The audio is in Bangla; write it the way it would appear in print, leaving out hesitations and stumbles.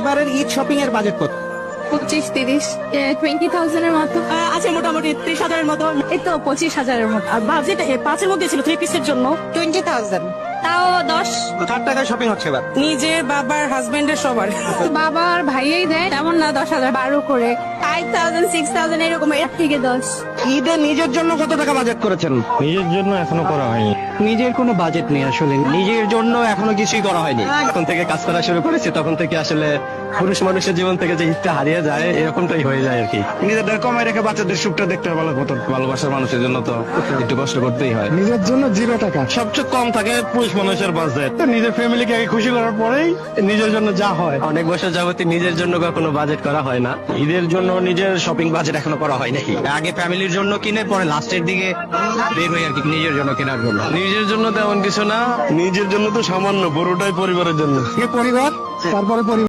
এবারের ঈদ শপিং এর বাজেট কত? 25-30 20,000 এর মতো আছে মোটামুটি 30,000 এর মতো। এই তো 25,000 এর মতো। আর বাজেট 5-এর মধ্যে ছিল 3 পিসের জন্য। 20,000 তাও 10 কার টাকায় শপিং হচ্ছে এবার? নিজের, বাবার, হাজবেন্ডের, সবার। বাবার ভাইয়াই দেয়, তেমন না 10,000 12 করে 5,000 6,000 এরকম, এর থেকে 10। ঈদে নিজের জন্য কত টাকা বাজেট করেছেন? নিজের জন্য এখনো করা হয়নি। নিজের কোনো বাজেট নেই আসলে, নিজের জন্য এখনো কিছুই করা হয়নি। যখন থেকে কাজ করা শুরু করেছি তখন থেকে আসলে পুরুষ মানুষের জীবন থেকে যে ঈদটা হারিয়ে যায় এরকমটাই হয়ে যায় আর কি। নিজেদের কমাই রেখে বাচ্চাদের সুখটা দেখতে হবে ভালো মতো। ভালোবাসার মানুষের জন্য তো একটু কষ্ট করতেই হয়। নিজের জন্য 0 টাকা। সবচেয়ে কম থাকে পুরুষ মানুষের বাজেট। নিজের ফ্যামিলিকে আগে খুশি করার পরেই নিজের জন্য যা হয়। অনেক বছর যাবতীয় নিজের জন্য কখনো বাজেট করা হয় না। ঈদের জন্য নিজের শপিং বাজেট এখনো করা হয় নাকি? আগে ফ্যামিলির জন্য কিনে পরে লাস্টের দিকে বের হই আর কি নিজের জন্য কেনার জন্য। নিজের জন্য তেমন কিছু না, নিজের জন্য তো সামান্য, পুরোটাই পরিবারের জন্য। পরিবার, তারপরে পরিবার।